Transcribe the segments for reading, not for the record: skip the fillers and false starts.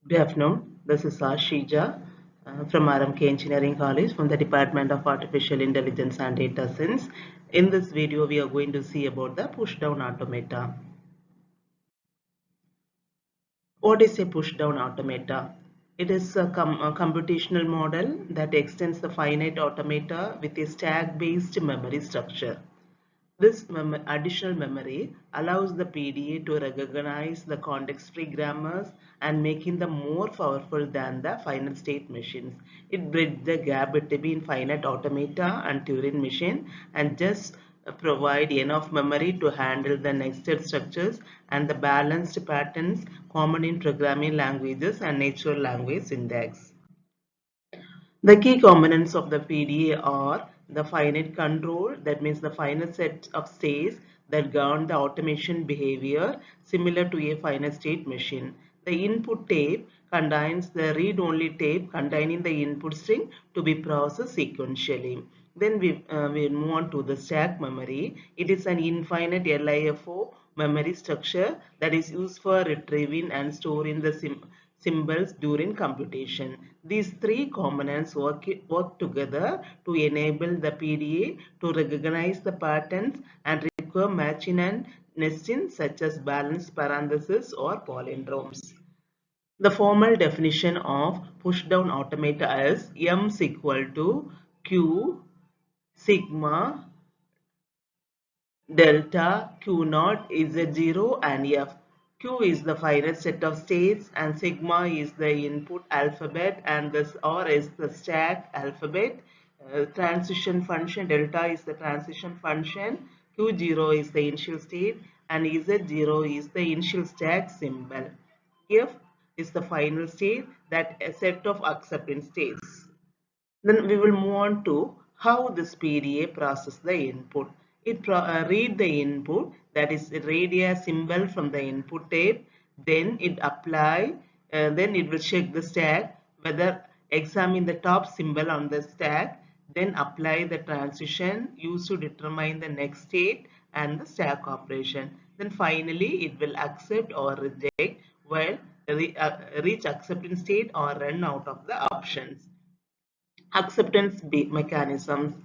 Good afternoon. This is Ashija from RMK Engineering College from the Department of Artificial Intelligence and Data Science. In this video, we are going to see about the push-down automata. What is a push-down automata? It is a computational model that extends the finite automata with a stack-based memory structure. This additional memory allows the PDA to recognize the context-free grammars and making them more powerful than the final state machines. It bridges the gap between finite automata and Turing machine and just provide enough memory to handle the nested structures and the balanced patterns common in programming languages and natural language syntax. The key components of the PDA are the finite control, that means the finite set of states that govern the automation behavior similar to a finite state machine. The input tape contains the read-only tape containing the input string to be processed sequentially. Then we move on to the stack memory. It is an infinite LIFO memory structure that is used for retrieving and storing the symbols during computation. These three components work together to enable the PDA to recognize the patterns and require matching and nesting such as balanced parentheses or palindromes. The formal definition of pushdown automata is M is equal to Q sigma delta Q naught is Z0 and F. Q is the finite set of states and sigma is the input alphabet and this R is the stack alphabet. Transition function delta is the transition function. Q0 is the initial state and Z0 is the initial stack symbol. F is the final state, that a set of acceptance states. Then we will move on to how this PDA process the input. It read the input, that is read a symbol from the input tape, then it apply, then it will check the stack, whether examine the top symbol on the stack, then apply the transition used to determine the next state and the stack operation. Then finally it will accept or reject while reach acceptance state or run out of the options. Acceptance mechanisms.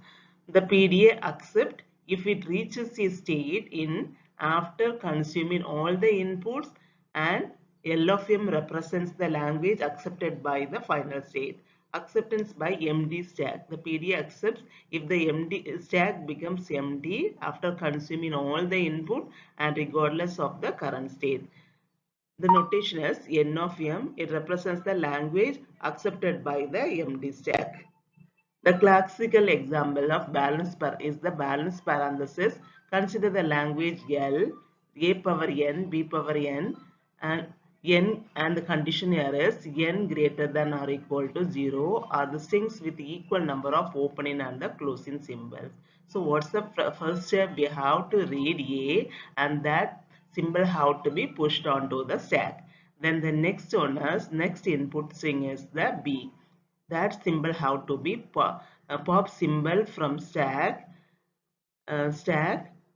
The PDA accept if it reaches a state in after consuming all the inputs, and L of M represents the language accepted by the final state. Acceptance by MD stack. The PDA accepts if the MD stack becomes MD after consuming all the input and regardless of the current state. The notation is N of M. It represents the language accepted by the MD stack. The classical example of balance is the balance parenthesis. Consider the language L, A power n, B power n, and the condition here is n greater than or equal to 0 are the strings with equal number of opening and the closing symbols. So what's the first step? We have to read A and that symbol have to be pushed onto the stack. Then the next one is next input string is the B. That symbol have to be pop symbol from stack.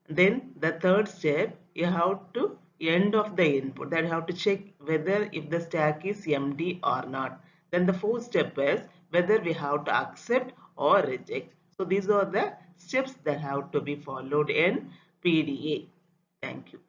Then the third step, you have to end of the input, that you have to check whether if the stack is empty or not. Then the fourth step is whether we have to accept or reject. So these are the steps that have to be followed in PDA. Thank you.